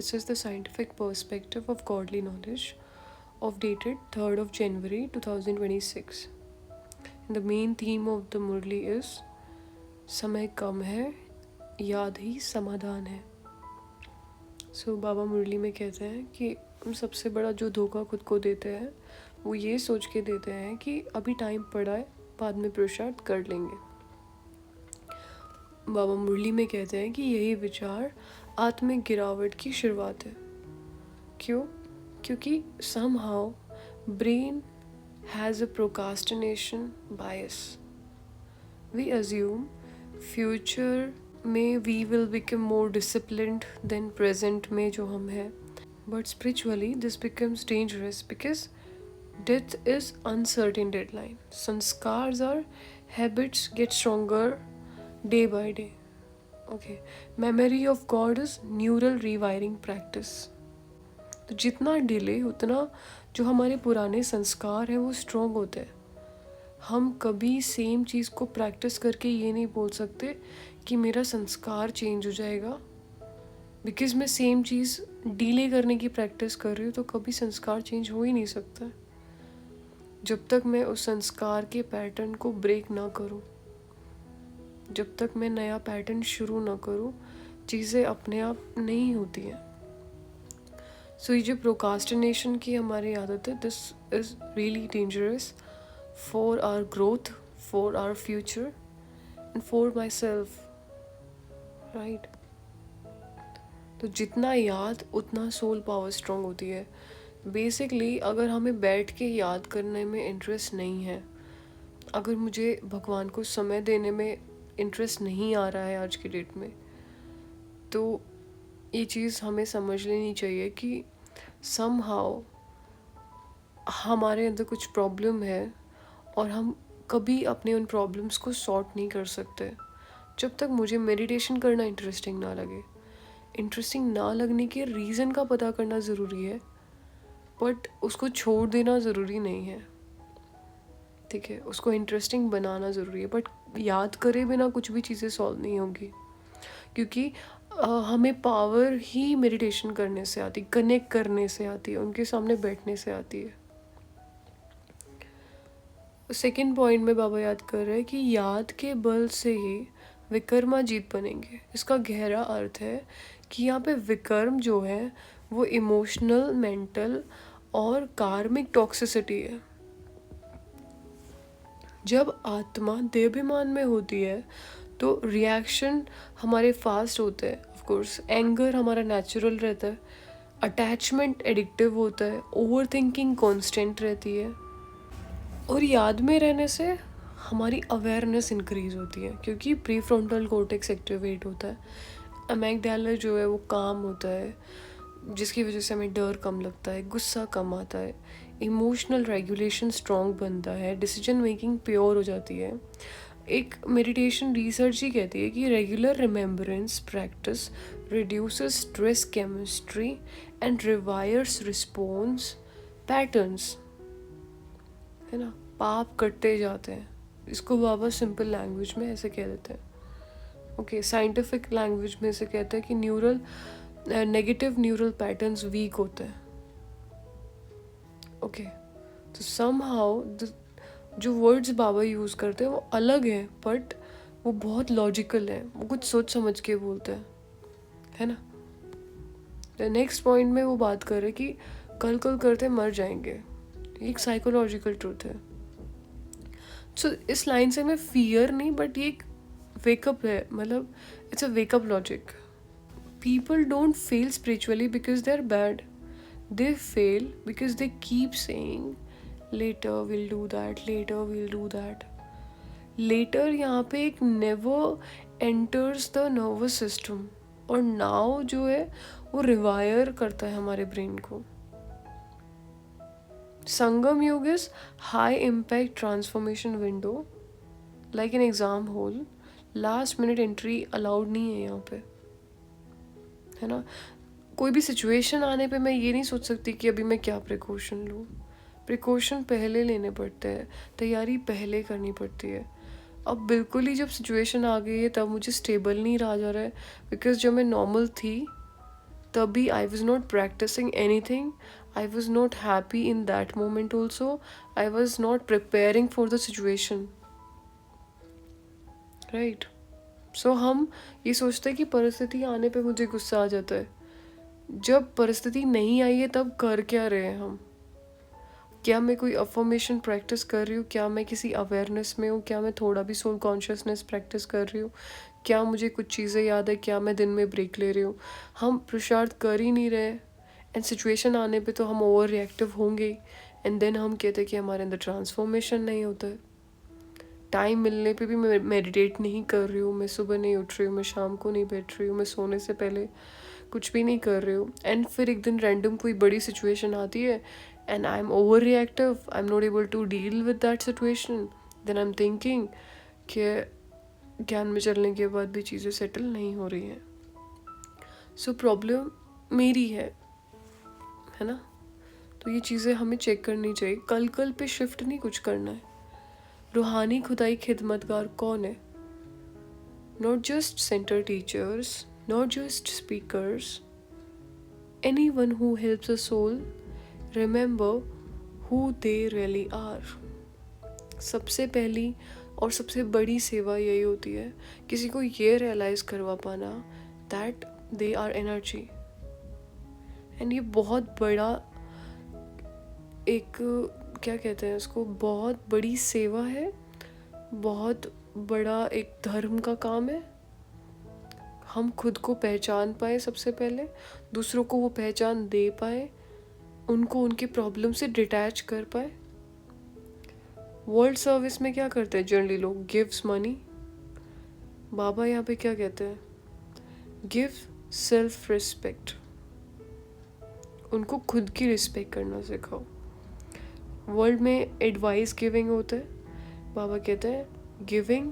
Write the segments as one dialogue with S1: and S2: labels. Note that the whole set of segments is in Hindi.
S1: This is the scientific perspective of godly knowledge of dated 3rd of January 2026. And the main theme of the Murli is समय कम है, याद ही समाधान है. सो बाबा मुरली में कहते हैं कि हम सबसे बड़ा जो धोखा खुद को देते हैं वो ये सोच के देते हैं कि अभी टाइम पड़ा है, बाद में पुरुषार्थ कर लेंगे. बाबा मुरली में कहते हैं कि यही विचार आत्मिक गिरावट की शुरुआत है. क्यों? क्योंकि somehow brain has a procrastination bias. We assume future में we will become more disciplined than present में जो हम हैं. But spiritually this becomes dangerous because death is uncertain deadline. Sanskars or habits get stronger day by day. Okay. Memory of God is neural rewiring practice. तो जितना डिले उतना जो हमारे पुराने संस्कार हैं वो स्ट्रॉन्ग होते हैं. हम कभी सेम चीज़ को प्रैक्टिस करके ये नहीं बोल सकते कि मेरा संस्कार चेंज हो जाएगा. बिकॉज मैं सेम चीज़ डिले करने की प्रैक्टिस कर रही हूँ तो कभी संस्कार चेंज हो ही नहीं सकता जब तक मैं उस संस्कार के पैटर्न को ब्रेक ना करूँ. जब तक मैं नया पैटर्न शुरू ना करूँ चीज़ें अपने आप नहीं होती हैं. सो ये जो प्रोकास्टिनेशन की हमारी आदत है, this is really dangerous for our growth, for our future and for my self. Right. तो जितना याद उतना सोल पावर स्ट्रॉन्ग होती है. बेसिकली अगर हमें बैठ के याद करने में इंटरेस्ट नहीं है, अगर मुझे भगवान को समय देने में इंटरेस्ट नहीं आ रहा है आज की डेट में, तो ये चीज़ हमें समझ लेनी चाहिए कि समहाउ हमारे अंदर कुछ प्रॉब्लम है और हम कभी अपने उन प्रॉब्लम्स को सॉर्ट नहीं कर सकते जब तक मुझे मेडिटेशन करना इंटरेस्टिंग ना लगे. इंटरेस्टिंग ना लगने के रीज़न का पता करना ज़रूरी है, बट उसको छोड़ देना ज़रूरी नहीं है. ठीक है, उसको इंटरेस्टिंग बनाना ज़रूरी है, बट याद करे बिना कुछ भी चीज़ें सॉल्व नहीं होगी. क्योंकि हमें पावर ही मेडिटेशन करने से आती, कनेक्ट करने से आती है, उनके सामने बैठने से आती है. सेकेंड पॉइंट में बाबा याद कर रहे हैं कि याद के बल से ही विकर्मा जीत बनेंगे. इसका गहरा अर्थ है कि यहाँ पे विकर्म जो है वो इमोशनल, मेंटल और कार्मिक टॉक्सिसिटी है. जब आत्मा देहाभिमान में होती है तो रिएक्शन हमारे फास्ट होते हैं. ऑफ कोर्स एंगर हमारा नेचुरल रहता है, अटैचमेंट एडिक्टिव होता है, ओवर थिंकिंग कॉन्स्टेंट रहती है, और याद में रहने से हमारी अवेयरनेस इंक्रीज होती है क्योंकि प्री फ्रंटल कॉर्टेक्स एक्टिवेट होता है. अमेगडाला जो है वो काम होता है जिसकी वजह से हमें डर कम लगता है, गुस्सा कम आता है, इमोशनल रेगुलेशन स्ट्रॉन्ग बनता है, डिसीजन मेकिंग प्योर हो जाती है. एक मेडिटेशन रिसर्च ही कहती है कि regular remembrance practice reduces stress chemistry and rewires response patterns. है ना, पाप कटते जाते हैं. इसको बाबा सिंपल लैंग्वेज में ऐसे कह देते हैं. ओके, साइंटिफिक लैंग्वेज में ऐसे कहते हैं कि नेगेटिव न्यूरल पैटर्न्स वीक होते हैं. ओके, तो समहाउ जो वर्ड्स बाबा यूज़ करते हैं वो अलग हैं, बट वो बहुत लॉजिकल है, वो कुछ सोच समझ के बोलते हैं, है ना. नेक्स्ट पॉइंट में वो बात कर रहे कि कल करते मर जाएंगे. एक साइकोलॉजिकल ट्रूथ है. सो इस लाइन से मैं फियर नहीं, बट ये एक वेकअप है, मतलब it's a wake up logic. People don't fail spiritually because they are bad, they fail because they keep saying later will do that, later will do that. Later यहाँ पे एक never enters the nervous system, और नाउ जो है वो रिवायर करता है हमारे ब्रेन को. संगम योग is high impact transformation window, like an exam hall. Last minute entry allowed नहीं है यहाँ पे, है ना. कोई भी सिचुएशन आने पे मैं ये नहीं सोच सकती कि अभी मैं क्या प्रिकॉशन लूँ. प्रिकॉशन पहले लेने पड़ते हैं, तैयारी पहले करनी पड़ती है. अब बिल्कुल ही जब सिचुएशन आ गई है तब मुझे स्टेबल नहीं रहा जा रहा है, बिकॉज जब मैं नॉर्मल थी तभी I was not practicing anything, I was not happy in that moment also, I was not preparing for the situation, right. So हम ये सोचते हैं कि परिस्थिति आने पे मुझे गुस्सा आ जाता है। जब परिस्थिति नहीं आई है तब कर क्या रहे हैं हम? क्या मैं कोई अफर्मेशन प्रैक्टिस कर रही हूँ? क्या मैं किसी अवेयरनेस में हूँ? क्या मैं थोड़ा भी सोल कॉन्शियसनेस प्रैक्टिस कर रही हूँ? क्या मुझे कुछ चीज़ें याद है? क्या मैं दिन में ब्रेक ले रही हूँ? हम पुरुषार्थ कर ही नहीं रहे, एंड सिचुएशन आने पे तो हम ओवर रिएक्टिव होंगे ही, एंड देन हम कहते हैं कि हमारे अंदर ट्रांसफॉर्मेशन नहीं होता है। टाइम मिलने पे भी मैं मेडिटेट नहीं कर रही हूँ, मैं सुबह नहीं उठ रही हूँ, मैं शाम को नहीं बैठ रही हूँ, मैं सोने से पहले कुछ भी नहीं कर रही हूँ, एंड फिर एक दिन रैंडम कोई बड़ी सिचुएशन आती है and I am over reactive, I am not able to deal with that situation, then I am thinking कि ज्ञान में चलने के बाद भी चीज़ें सेटल नहीं हो रही हैं। सो प्रॉब्लम मेरी है ना? तो ये चीज़ें हमें चेक करनी चाहिए। कल कल पे शिफ्ट नहीं कुछ करना है। रूहानी खुदाई खिदमतगार कौन है? Not just centre teachers, not just speakers, anyone who helps a soul remember who they really are। सबसे पहली और सबसे बड़ी सेवा यही होती है, किसी को ये रियलाइज करवा पाना that they are energy. And ये बहुत बड़ा एक, क्या कहते हैं उसको, बहुत बड़ी सेवा है, बहुत बड़ा एक धर्म का काम है। हम खुद को पहचान पाए सबसे पहले, दूसरों को वो पहचान दे पाए, उनको उनके प्रॉब्लम से डिटैच कर पाए। वर्ल्ड सर्विस में क्या करते हैं जनरली लोग? Gives money. बाबा यहाँ पे क्या कहते हैं? Give self respect. उनको खुद की रिस्पेक्ट करना सिखाओ। वर्ल्ड में एडवाइस गिविंग होता है, बाबा कहते हैं giving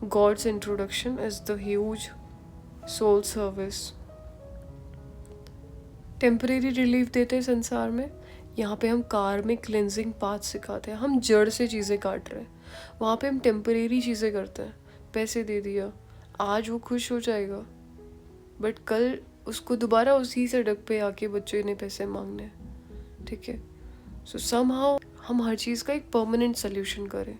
S1: God's introduction is the huge soul service. Temporary relief देते हैं संसार में, यहाँ पे हम कार्मिक क्लिनजिंग पाथ सिखाते हैं। हम जड़ से चीज़ें काट रहे हैं, वहाँ पे हम टेम्परेरी चीज़ें करते हैं। पैसे दे दिया, आज वो खुश हो जाएगा, बट कल उसको दोबारा उसी सड़क पे आके बच्चे ने पैसे मांगने हैं, ठीक है? सो समहाउ हम हर चीज़ का एक परमानेंट सोल्यूशन करें।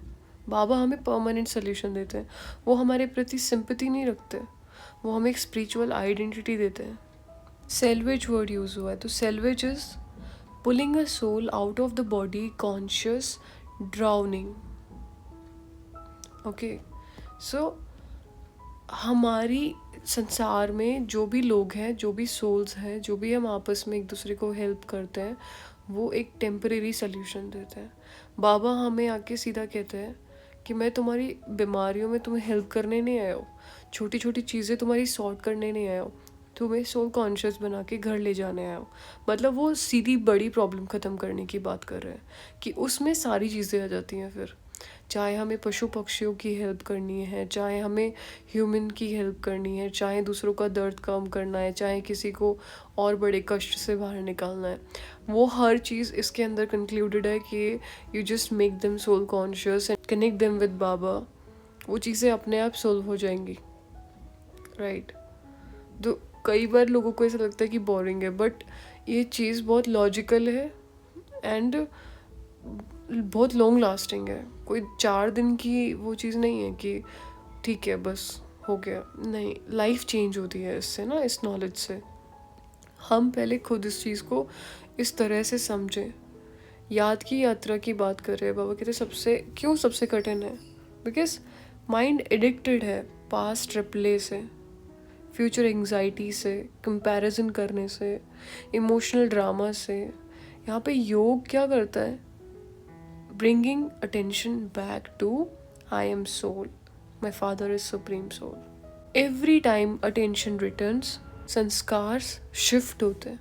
S1: बाबा हमें परमानेंट सोल्यूशन देते हैं। वो हमारे प्रति सिंपैथी नहीं रखते, वो हमें एक स्पिरिचुअल आइडेंटिटी देते हैं। सेल्वेज वर्ड यूज़ हुआ है, तो salvage is pulling a soul out of the body, conscious drowning. Okay, so हमारी संसार में जो भी लोग हैं, जो भी सोल्स हैं, जो भी हम आपस में एक दूसरे को हेल्प करते हैं, वो एक टेम्परेरी सोल्यूशन देते हैं। बाबा हमें आके सीधा कहते हैं कि मैं तुम्हारी बीमारियों में तुम्हें हेल्प करने नहीं आया हूँ, छोटी छोटी चीज़ें तुम्हारी सॉर्ट करने नहीं आया हूँ, तुम्हें सोल कॉन्शियस बना के घर ले जाने आया हूँ। मतलब वो सीधी बड़ी प्रॉब्लम ख़त्म करने की बात कर रहे हैं कि उसमें सारी चीज़ें आ जाती हैं। फिर चाहे हमें पशु पक्षियों की हेल्प करनी है, चाहे हमें ह्यूमन की हेल्प करनी है, चाहे दूसरों का दर्द कम करना है, चाहे किसी को और बड़े कष्ट से बाहर निकालना है, वो हर चीज़ इसके अंदर कंक्लूडेड है कि you just make them soul conscious and connect them with बाबा। वो चीज़ें अपने आप सोल्व हो जाएंगी, राइट? तो कई बार लोगों को ऐसा लगता है कि बोरिंग है, बट ये चीज़ बहुत लॉजिकल है एंड बहुत लॉन्ग लास्टिंग है। कोई 4 दिन की वो चीज़ नहीं है कि ठीक है बस हो गया, नहीं, लाइफ चेंज होती है इससे ना, इस नॉलेज से। हम पहले खुद इस चीज़ को इस तरह से समझें। याद की यात्रा की बात कर रहे हैं बाबा, कहते सबसे क्यों सबसे कठिन है? बिकॉज माइंड एडिक्टेड है पास्ट रिप्ले से, फ्यूचर एंग्जाइटी से, कंपैरिजन करने से, इमोशनल ड्रामा से। यहाँ पे योग क्या करता है? Bringing attention back to I am soul, my father is supreme soul. Every time attention returns, संस्कार शिफ्ट होते हैं।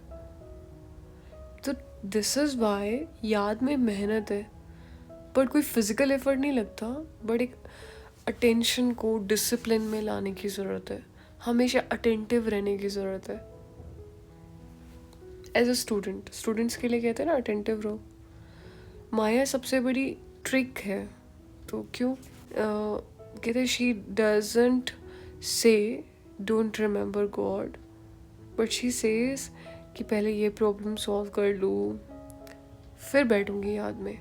S1: तो दिस इज वाई याद में मेहनत है, बट कोई फिजिकल एफर्ट नहीं लगता, बट एक अटेंशन को डिसिप्लिन में लाने की ज़रूरत है, हमेशा अटेंटिव रहने की ज़रूरत है। एज अ स्टूडेंट्स के लिए कहते हैं ना अटेंटिव रहो। माया सबसे बड़ी ट्रिक है, तो क्यों कहते she doesn't say don't remember God, but she says कि पहले ये प्रॉब्लम सॉल्व कर लूँ फिर बैठूंगी याद में।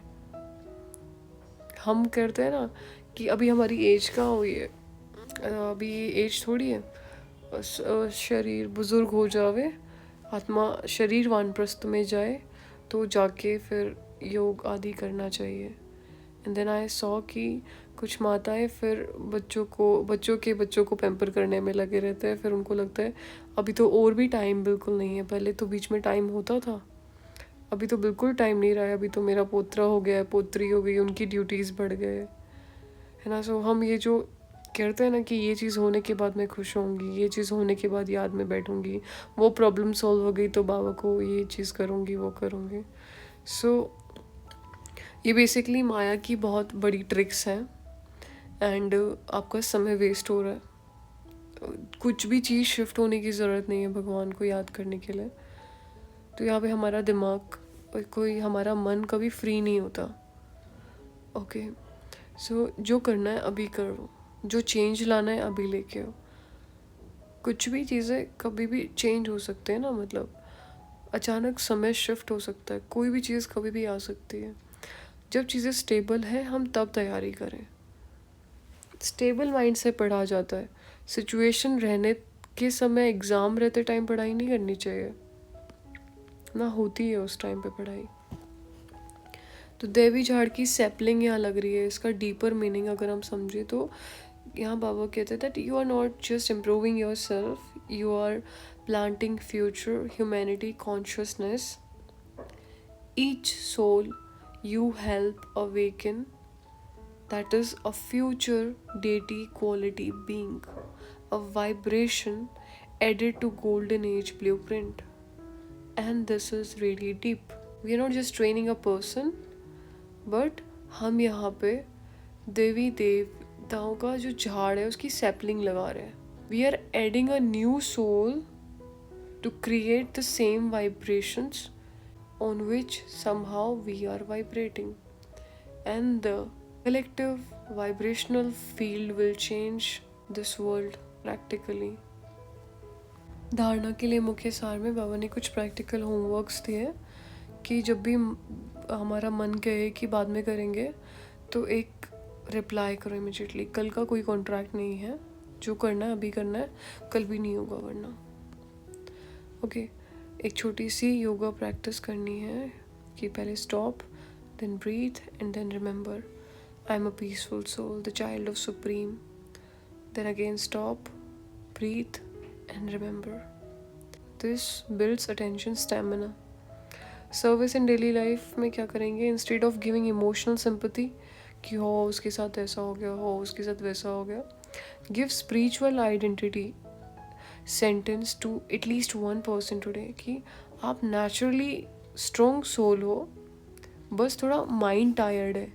S1: हम करते हैं ना कि अभी हमारी एज कहाँ हुई है, अभी एज थोड़ी है, शरीर बुजुर्ग हो जावे, आत्मा शरीर वानप्रस्थ में जाए तो जाके फिर योग आदि करना चाहिए। एंड देन आई सॉ कि कुछ माताएं फिर बच्चों को पैम्पर करने में लगे रहते हैं। फिर उनको लगता है अभी तो और भी टाइम बिल्कुल नहीं है, पहले तो बीच में टाइम होता था, अभी तो बिल्कुल टाइम नहीं रहा है, अभी तो मेरा पोतरा हो गया है, पोतरी हो गई, उनकी ड्यूटीज़ बढ़ गए है ना। सो हम ये जो कहते हैं ना कि ये चीज़ होने के बाद मैं खुश होंगी, ये चीज़ होने के बाद याद में बैठूंगी, वो प्रॉब्लम सॉल्व हो गई तो बाबा को ये चीज़ करूँगी वो करूँगी। सो ये बेसिकली माया की बहुत बड़ी ट्रिक्स हैं एंड आपका समय वेस्ट हो रहा है। कुछ भी चीज़ शिफ्ट होने की ज़रूरत नहीं है भगवान को याद करने के लिए। तो यहाँ पे हमारा दिमाग हमारा मन कभी फ्री नहीं होता। ओके सो जो करना है अभी करो, जो चेंज लाना है अभी लेके आओ। कुछ भी चीज़ें कभी भी चेंज हो सकते हैं ना, मतलब अचानक समय शिफ्ट हो सकता है, कोई भी चीज़ कभी भी आ सकती है। जब चीज़ें स्टेबल है हम तब तैयारी करें। स्टेबल माइंड से पढ़ा जाता है। सिचुएशन रहने के समय एग्ज़ाम रहते टाइम पढ़ाई नहीं करनी चाहिए ना, होती है उस टाइम पे पढ़ाई। तो देवी झाड़ की सैपलिंग यहाँ लग रही है, इसका डीपर मीनिंग अगर हम समझे तो यहाँ बाबा कहते हैं that you are not just improving your self, you are planting future humanity consciousness. Each soul you help awaken, that is a future deity quality being, a vibration added to golden age blueprint. And this is really deep. We are not just training a person, but हम यहाँ पे देवी देवताओं का जो झाड़ है उसकी सैपलिंग लगा रहे हैं। We are adding a new soul to create the same vibrations on which somehow we are vibrating, and the collective vibrational field will change this world practically. धारणा के लिए मुख्य सार में बाबा ने कुछ प्रैक्टिकल होमवर्क्स दिए कि जब भी हमारा मन कहे कि बाद में करेंगे तो एक रिप्लाई करो इमिजिएटली। कल का कोई कॉन्ट्रैक्ट नहीं है, जो करना है अभी करना है, कल भी नहीं होगा वरना। ओके एक छोटी सी योगा प्रैक्टिस करनी है कि पहले stop, then breathe and then remember I am a peaceful soul, the child of supreme. Then again stop, breathe and remember. This builds attention stamina. Service in daily life में क्या करेंगे, instead of giving emotional sympathy कि हो उसके साथ ऐसा हो गया, हो उसके साथ वैसा हो गया, give spiritual identity sentence to at least 1% today कि आप नेचुरली स्ट्रॉन्ग सोल हो, बस थोड़ा माइंड टायर्ड है।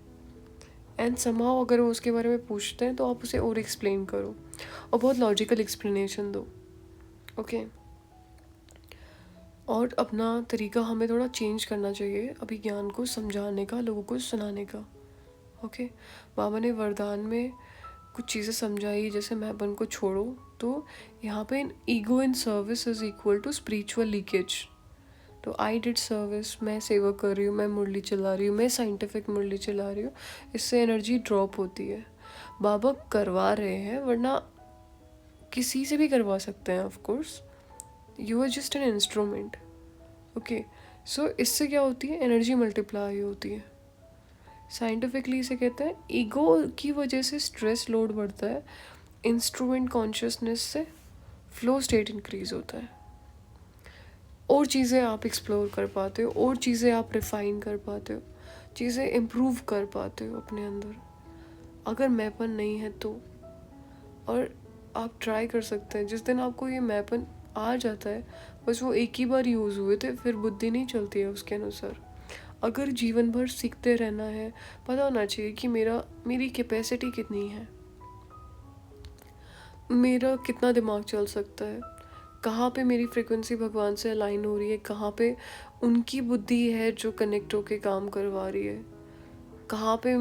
S1: एंड समहाउ अगर वो उसके बारे में पूछते हैं तो आप उसे और एक्सप्लेन करो और बहुत लॉजिकल एक्सप्लेनेशन दो। ओके और अपना तरीका हमें थोड़ा चेंज करना चाहिए अभी ज्ञान को समझाने का, लोगों को सुनाने का। ओके बाबा ने वरदान में कुछ चीज़ें समझाई, जैसे मैपन को छोड़ो, तो यहाँ पे ego in service is equal to spiritual leakage. तो आई डिड सर्विस, मैं सेवा कर रही हूँ, मैं मुरली चला रही हूँ, मैं साइंटिफिक मुरली चला रही हूँ, इससे एनर्जी ड्रॉप होती है। बाबा करवा रहे हैं, वरना किसी से भी करवा सकते हैं of course, you are just an instrument. Okay so इससे क्या होती है, एनर्जी मल्टीप्लाई होती है। साइंटिफिकली इसे कहते हैं ईगो की वजह से स्ट्रेस लोड बढ़ता है, इंस्ट्रूमेंट कॉन्शियसनेस से फ्लो स्टेट इंक्रीज होता है, और चीज़ें आप एक्सप्लोर कर पाते हो, और चीज़ें आप रिफाइन कर पाते हो, चीज़ें इम्प्रूव कर पाते हो अपने अंदर। अगर मैपन नहीं है तो, और आप ट्राई कर सकते हैं, जिस दिन आपको ये मैपन आ जाता है बस वो एक ही बार यूज़ हुए थे, फिर बुद्धि नहीं चलती है उसके अनुसार। अगर जीवन भर सीखते रहना है, पता होना चाहिए कि मेरी कैपेसिटी कितनी है, मेरा कितना दिमाग चल सकता है, कहाँ पे मेरी फ्रिक्वेंसी भगवान से अलाइन हो रही है, कहाँ पे उनकी बुद्धि है जो कनेक्ट होके काम करवा रही है, कहाँ पे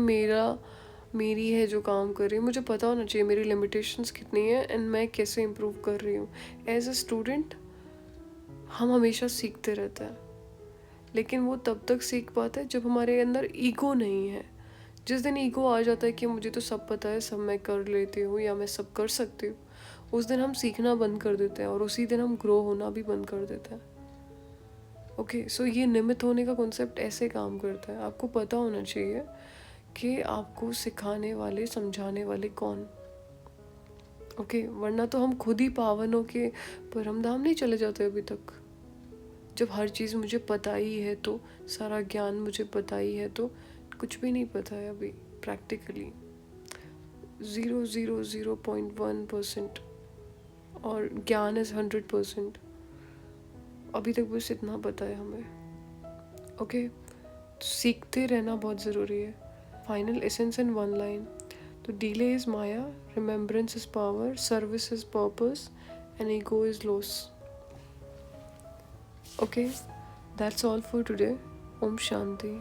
S1: मेरी है जो काम कर रही है। मुझे पता होना चाहिए मेरी लिमिटेशंस कितनी है एंड मैं कैसे इम्प्रूव कर रही हूँ। एज अ स्टूडेंट हम हमेशा सीखते रहते हैं, लेकिन वो तब तक सीख पाते हैं जब हमारे अंदर ईगो नहीं है। जिस दिन ईगो आ जाता है कि मुझे तो सब पता है, सब मैं कर लेती हूँ या मैं सब कर सकती हूँ, उस दिन हम सीखना बंद कर देते हैं और उसी दिन हम ग्रो होना भी बंद कर देते हैं। ओके, सो ये निमित्त होने का कॉन्सेप्ट ऐसे काम करता है। आपको पता होना चाहिए कि आपको सिखाने वाले, समझाने वाले कौन। ओके, वरना तो हम खुद ही पावन हो के परमधाम नहीं चले जाते अभी तक। जब हर चीज़ मुझे पता ही है, तो सारा ज्ञान मुझे पता ही है, तो कुछ भी नहीं पता है अभी प्रैक्टिकली। 0.1%। और ज्ञान इज़ 100%। अभी तक बस इतना पता है हमें। ओके, सीखते रहना बहुत ज़रूरी है। Final essence in one line, तो delay is maya, remembrance is power, service is purpose, and ego is loss. Okay, that's all for today. Om Shanti.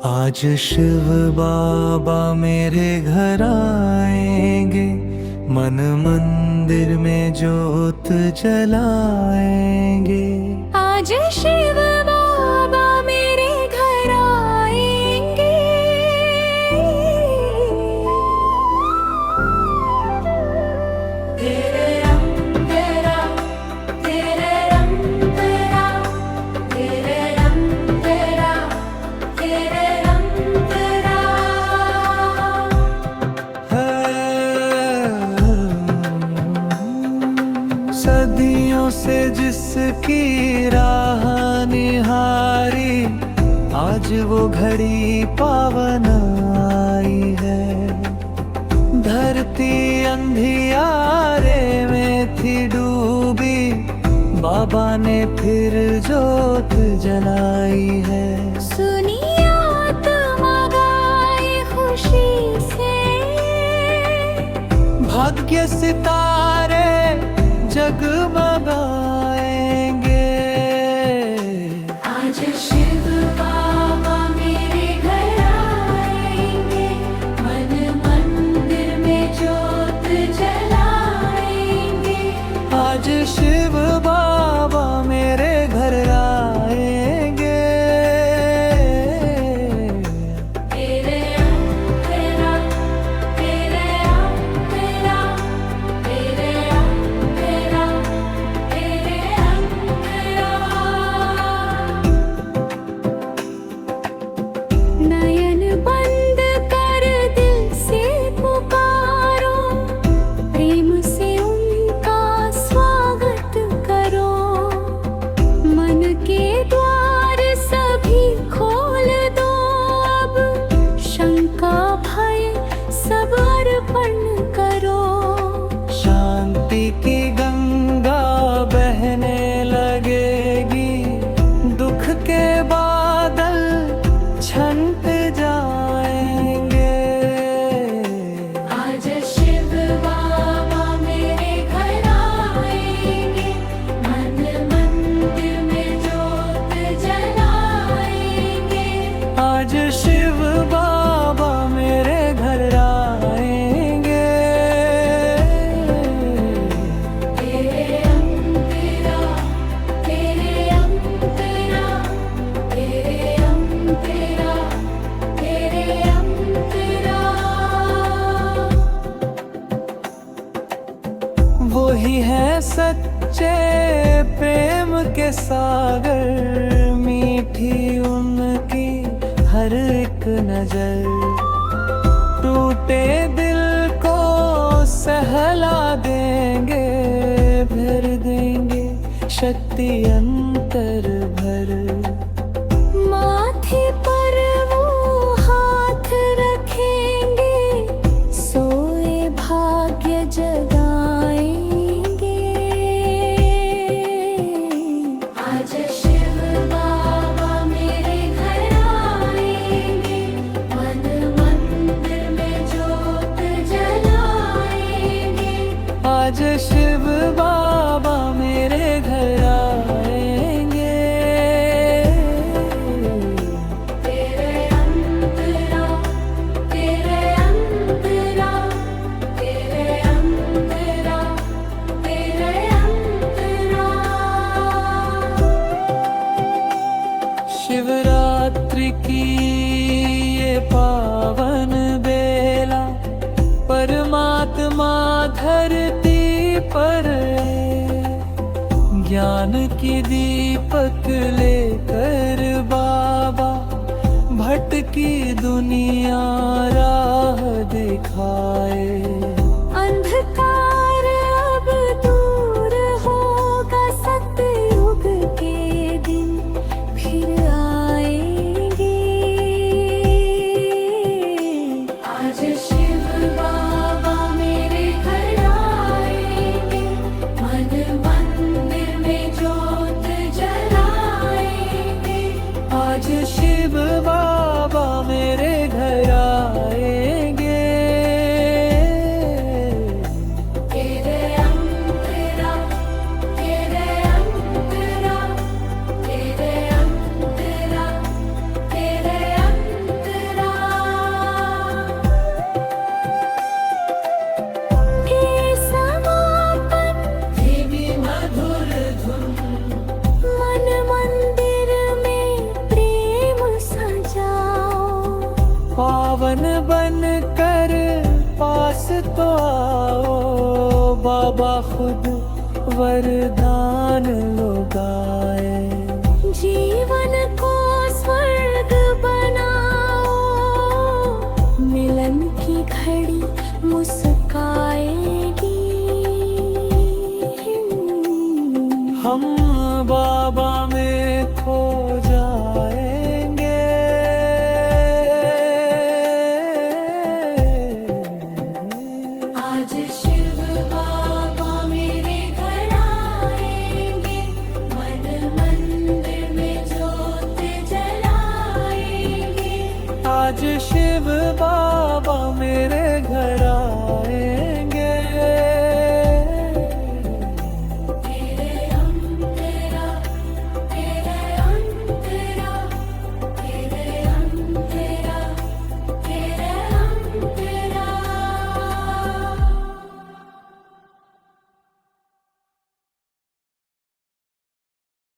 S2: आज शिव बाबा मेरे घर आएंगे, मन मंदिर में जोत जलाएंगे।
S3: आज शिव बाबा मेरे घर आएंगे, तेरे रंग तेरा, तेरे रंग तेरा, तेरे रंग तेरा, तेरे रंग तेरा।
S2: सदियों से जिसकी राह निहारी, आज वो घड़ी पावन आई है। धरती अंधियारे में थी डूबी, बाबा ने फिर जोत जलाई है।
S3: सुनिए आत्मा गाए खुशी से,
S2: भाग्य सितारे जगमगाएंगे।
S3: आज शिव बाबा मेरे घर आएंगे, मन मंदिर में जोत जलाएंगे।
S2: आज शिव बाबा मेरे घर आएंगे,
S3: तेरे रंग तेरा, तेरे रंग तेरा, तेरे रंग तेरा, तेरे रंग तेरा। नयन बंद कर दिल से पुकारो, प्रेम से उनका स्वागत करो। मन के द्वार सभी खोल दो, अब शंका भय सब अर्पण करो।
S2: शांति की गंगा बहने लगेगी, दुख के बादल छंट जाएंगे।
S3: आज शिव बाबा मेरे घर आएंगे, मन मंदिर में जोत जलाएंगे।
S2: आज शिव बाबा मेरे घर आएंगे,
S3: तेरे रंग तेरा, तेरे रंग तेरा, तेरे रंग तेरा, तेरे रंग तेरा।
S2: वही है सच्चे प्रेम के सागर, मीठी उनकी हर एक नजर। टूटे दिल को सहला देंगे, भर देंगे शक्ति अंतर भर।
S3: माथे पर वो हाथ रखेंगे, सोए भाग्य जगाएंगे। आज शिव बाबा मेरे घर आएंगे, मन मंदिर में जोत जलाएंगे।
S2: बाबा मेरे घर आएंगे।
S3: तेरे अंतरा, तेरे अंतरा, तेरे अंतरा, तेरे अंतरा।
S2: शिवरात्रि की ये पावन बेला परमात्मा धरती पर ज्ञान की दीपक लेकर बाबा भटकी दुनिया राह दिखाए।
S3: अंधकार अब दूर होगा, सतयुग के दिन फिर आएंगे। आज शिव बाबा मेरे घर आएंगे, मन मंदिर में जोत जलाएंगे।
S2: आज शिव बाबा मेरे घर आएंगे।
S3: तेरे अंतरा, तेरे अंतरा, तेरे अंतरा, तेरे अंतरा। हे समापन
S2: धीमी मधुर धुन
S3: मन मंदिर में प्रेम सजाओ।
S2: पावन बन कर पास तो आओ, बाबा खुद वरदान लो गाए।
S3: जीवन को स्वर्ग बनाओ, मिलन की घड़ी मुस्काएगी।
S2: हम बाबा